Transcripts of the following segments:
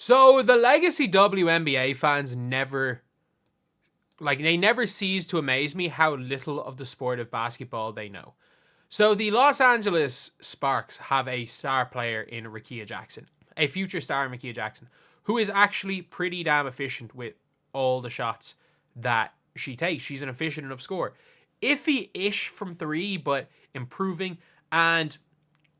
So the legacy WNBA fans never cease to amaze me how little of the sport of basketball they know. So the Los Angeles Sparks have a star player in Rickea Jackson, a future star in Rickea Jackson, who is actually pretty damn efficient with all the shots that she takes. She's an efficient enough scorer. Iffy-ish from three, but improving. And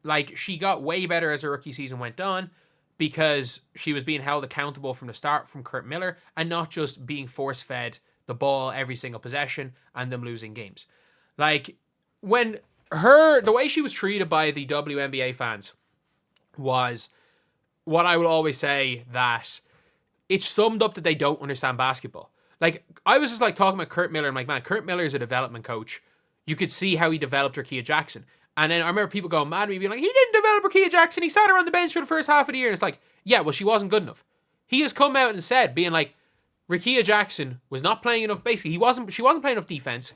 like, she got way better as her rookie season went on because she was being held accountable from the start from Curt Miller and not just being force-fed the ball every single possession and them losing games. Like, when the way she was treated by the WNBA fans was what I will always say, that it summed up that they don't understand basketball. Like, I was just like talking about Curt Miller and like, man, Curt Miller is a development coach. You could see how he developed Rickea Jackson. And then I remember people going mad at me being like, he didn't develop Rickea Jackson. He sat her on the bench for the first half of the year. And it's like, yeah, well, she wasn't good enough. He has come out and said, being like, Rickea Jackson was not playing enough. Basically, she wasn't playing enough defense.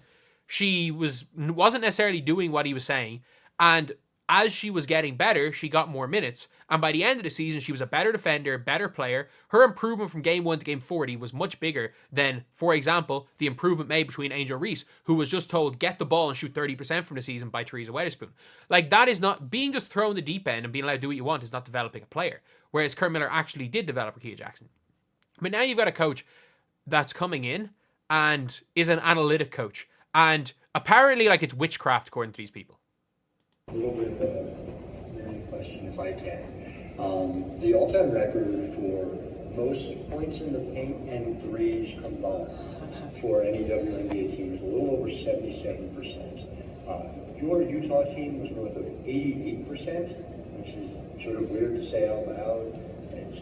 She wasn't necessarily doing what he was saying. And as she was getting better, she got more minutes. And by the end of the season, she was a better defender, better player. Her improvement from game 1 to game 40 was much bigger than, for example, the improvement made between Angel Reese, who was just told, get the ball and shoot 30% from the season by Teresa Weatherspoon. Like, that is not, being just thrown in the deep end and being allowed to do what you want is not developing a player. Whereas Curt Miller actually did develop Rickea Jackson. But now you've got a coach that's coming in and is an analytic coach. And apparently, like, it's witchcraft according to these people. A little bit of a question, if I can. The all-time record for most points in the paint and threes combined for any WNBA team is a little over 77%. Your Utah team was north of 88%, which is sort of weird to say out loud.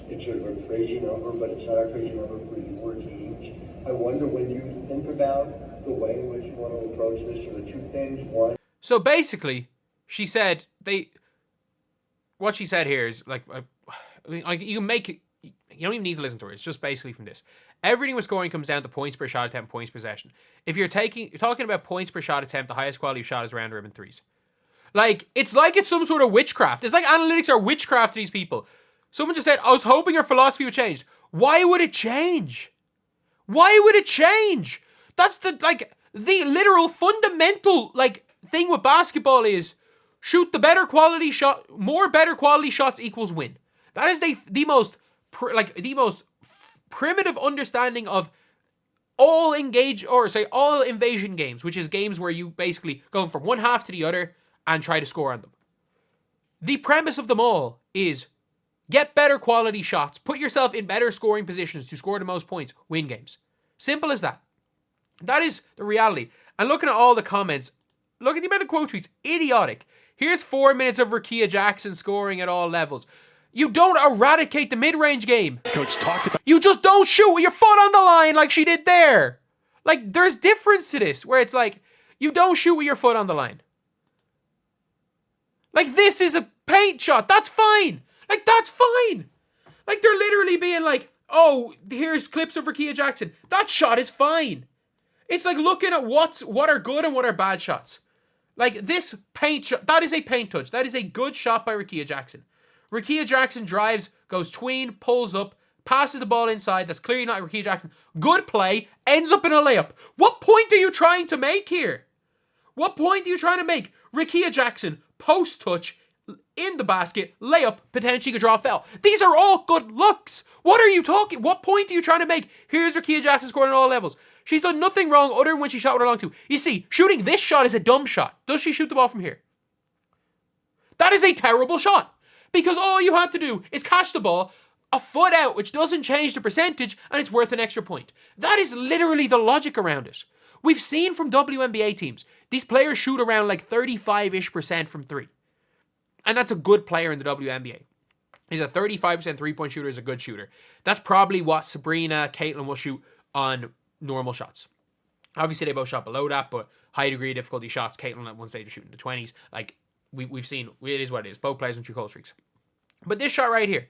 It's sort of a crazy number, but it's not a crazy number for your teams. I wonder, when you think about the way in which you want to approach this, sort of two things. One. So basically, she said what she said here is like you can make it. You don't even need to listen to her. It's just basically from this. Everything with scoring comes down to points per shot attempt, points per possession. If you're talking about points per shot attempt, the highest quality shot is round robin threes. Like it's some sort of witchcraft. It's like analytics are witchcraft to these people. Someone just said, I was hoping her philosophy would change. Why would it change? Why would it change? That's the literal fundamental thing with basketball is shoot the better quality shot. More better quality shots equals win. That is the most primitive understanding of all invasion games, which is games where you basically go from one half to the other and try to score on them. The premise of them all is get better quality shots, put yourself in better scoring positions to score the most points, win games. Simple as that. That is the reality. And looking at all the comments, look at the amount of quote tweets. Idiotic. Here's 4 minutes of Rickea Jackson scoring at all levels. You don't eradicate the mid-range game. Coach talked about. You just don't shoot with your foot on the line like she did there. Like, there's difference to this, where it's like, you don't shoot with your foot on the line. Like, this is a paint shot. That's fine. Like, that's fine. Like, they're literally being like, oh, here's clips of Rickea Jackson. That shot is fine. It's like looking at what are good and what are bad shots. Like, this paint shot, that is a paint touch. That is a good shot by Rickea Jackson. Rickea Jackson drives, goes tween, pulls up, passes the ball inside. That's clearly not Rickea Jackson. Good play, ends up in a layup. What point are you trying to make here? What point are you trying to make? Rickea Jackson, post touch, in the basket, layup, potentially could draw a foul. These are all good looks. What are you talking? What point are you trying to make? Here's Rickea Jackson scoring at all levels. She's done nothing wrong other than when she shot with her long two. You see, shooting this shot is a dumb shot. Does she shoot the ball from here? That is a terrible shot. Because all you had to do is catch the ball a foot out, which doesn't change the percentage, and it's worth an extra point. That is literally the logic around it. We've seen from WNBA teams, these players shoot around 35-ish% from three. And that's a good player in the WNBA. He's a 35% three-point shooter, is a good shooter. That's probably what Sabrina, Caitlin will shoot on normal shots. Obviously, they both shot below that, but high degree of difficulty shots, Caitlin at one stage was shooting the 20s. We've seen, it is what it is. Both players with 2 cold streaks. But this shot right here,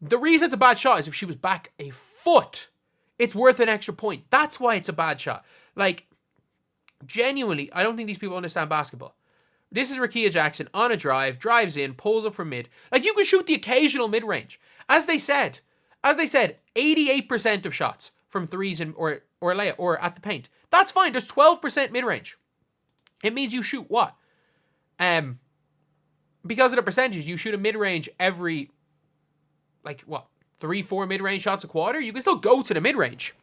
the reason it's a bad shot is if she was back a foot, it's worth an extra point. That's why it's a bad shot. Genuinely, I don't think these people understand basketball. This is Rickea Jackson on a drive, drives in, pulls up from mid. You can shoot the occasional mid-range. As they said, As they said, 88% of shots from threes or layup or at the paint. That's fine. There's 12% mid-range. It means you shoot what? Because of the percentage, you shoot a mid-range every, 3-4 mid-range shots a quarter? You can still go to the mid-range.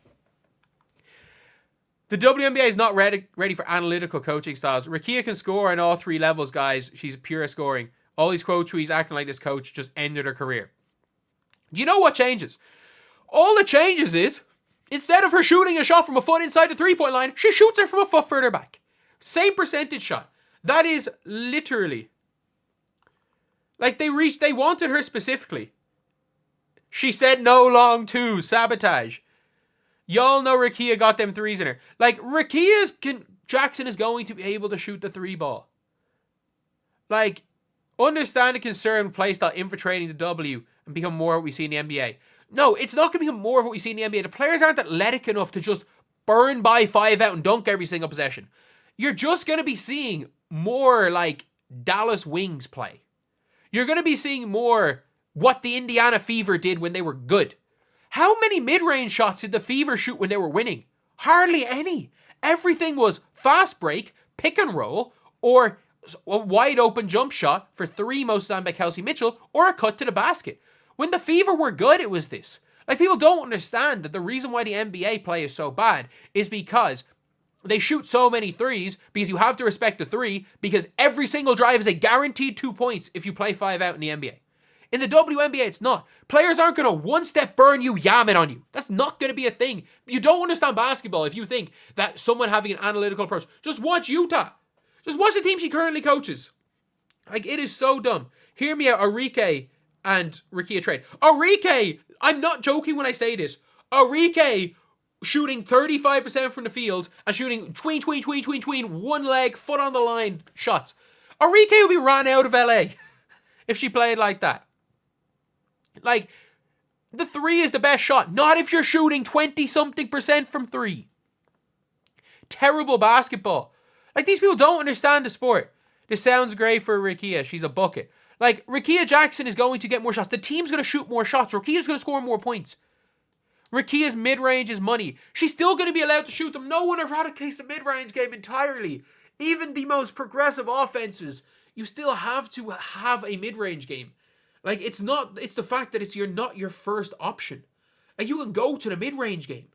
The WNBA is not ready for analytical coaching styles. Rickea can score on all 3 levels, guys. She's pure scoring. All these quotes where he's acting like this coach just ended her career. Do you know what changes? All that changes is, instead of her shooting a shot from a foot inside the 3-point line, she shoots it from a foot further back. Same percentage shot. That is literally... they wanted her specifically. She said no long two, sabotage. Y'all know Rickea got them threes in her. Jackson is going to be able to shoot the 3 ball. Understand the concern with playstyle infiltrating the W and become more what we see in the NBA. No, it's not going to become more of what we see in the NBA. The players aren't athletic enough to just burn by 5 out and dunk every single possession. You're just going to be seeing more Dallas Wings play. You're going to be seeing more what the Indiana Fever did when they were good. How many mid-range shots did the Fever shoot when they were winning? Hardly any. Everything was fast break, pick and roll, or a wide open jump shot for 3 most of the time by Kelsey Mitchell, or a cut to the basket. When the Fever were good, it was this. People don't understand that the reason why the NBA play is so bad is because they shoot so many threes, because you have to respect the 3, because every single drive is a guaranteed 2 points if you play 5 out in the NBA. In the WNBA, it's not. Players aren't going to one-step burn you, yamming on you. That's not going to be a thing. You don't understand basketball if you think that someone having an analytical approach. Just watch Utah. Just watch the team she currently coaches. It is so dumb. Hear me out, Rickea and Rickea trade. Rickea, I'm not joking when I say this. Rickea shooting 35% from the field and shooting tween, one leg, foot on the line shots. Rickea would be ran out of LA if she played like that. The 3 is the best shot. Not if you're shooting 20-something% from 3. Terrible basketball. These people don't understand the sport. This sounds great for Rickea. She's a bucket. Rickea Jackson is going to get more shots. The team's going to shoot more shots. Rickea's going to score more points. Rickea's mid-range is money. She's still going to be allowed to shoot them. No one eradicates the mid-range game entirely. Even the most progressive offenses, you still have to have a mid-range game. It's the fact that you're not your first option. You can go to the mid-range game.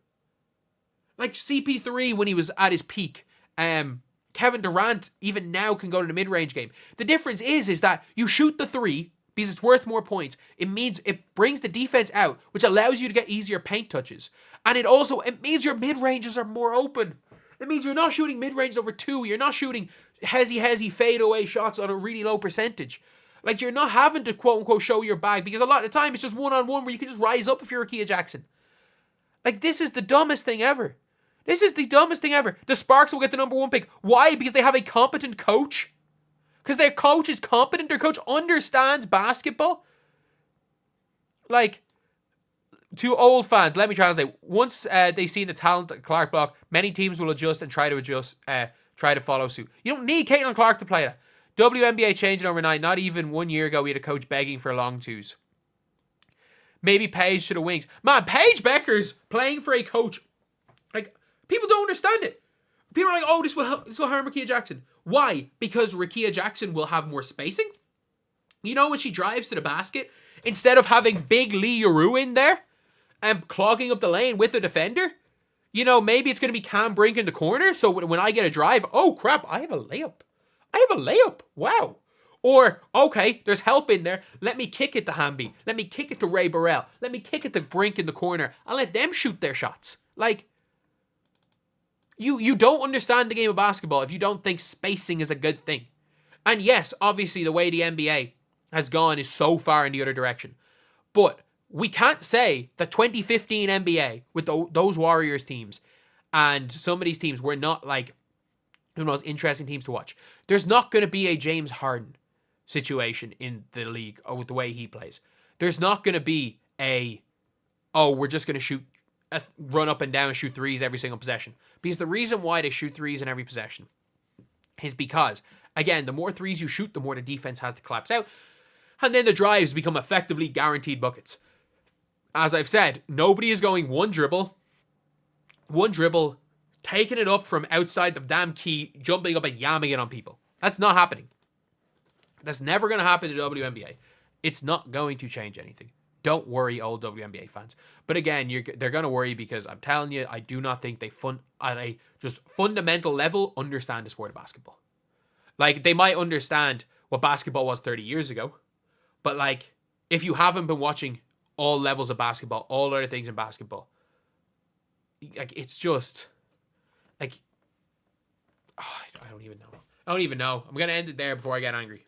CP3 when he was at his peak. Kevin Durant even now can go to the mid-range game. The difference is that you shoot the 3 because it's worth more points. It means it brings the defense out, which allows you to get easier paint touches. And it means your mid-ranges are more open. It means you're not shooting mid-range over 2. You're not shooting hezzy fadeaway shots on a really low percentage. You're not having to quote-unquote show your bag, because a lot of the time it's just one-on-one where you can just rise up if you're Rickea Jackson. This is the dumbest thing ever. This is the dumbest thing ever. The Sparks will get the number 1 pick. Why? Because they have a competent coach? Because their coach is competent? Their coach understands basketball? To old fans, let me translate. Once they see the talent at Clark block, many teams will adjust and try to follow suit. You don't need Caitlin Clark to play that. WNBA changing overnight. Not even 1 year ago, we had a coach begging for long twos. Maybe Paige to the wings. Man, Paige Becker's playing for a coach. People don't understand it. People are this will harm Rickea Jackson. Why? Because Rickea Jackson will have more spacing? When she drives to the basket, instead of having big Lee Yaroo in there and clogging up the lane with the defender, maybe it's going to be Cam Brink in the corner, so when I get a drive, oh crap, I have a layup. Wow. Or, okay, there's help in there. Let me kick it to Hamby. Let me kick it to Ray Burrell. Let me kick it to Brink in the corner. I'll let them shoot their shots. You don't understand the game of basketball if you don't think spacing is a good thing. And yes, obviously the way the NBA has gone is so far in the other direction. But we can't say that 2015 NBA with those Warriors teams and some of these teams were not the most interesting teams to watch. There's not going to be a James Harden situation in the league with the way he plays. There's not going to be we're just going to run up and down and shoot threes every single possession. Because the reason why they shoot threes in every possession is because, again, the more threes you shoot, the more the defense has to collapse out. And then the drives become effectively guaranteed buckets. as I've said, nobody is going one dribble, taking it up from outside the damn key, jumping up and yamming it on people. That's not happening. That's never going to happen in the WNBA. It's not going to change anything. Don't worry, old WNBA fans. But again, they're going to worry because I'm telling you, I do not think they at a just fundamental level understand the sport of basketball. Like, they might understand what basketball was 30 years ago, but like, if you haven't been watching all levels of basketball, all other things in basketball, like, it's just like, oh, I don't even know. I'm going to end it there before I get angry.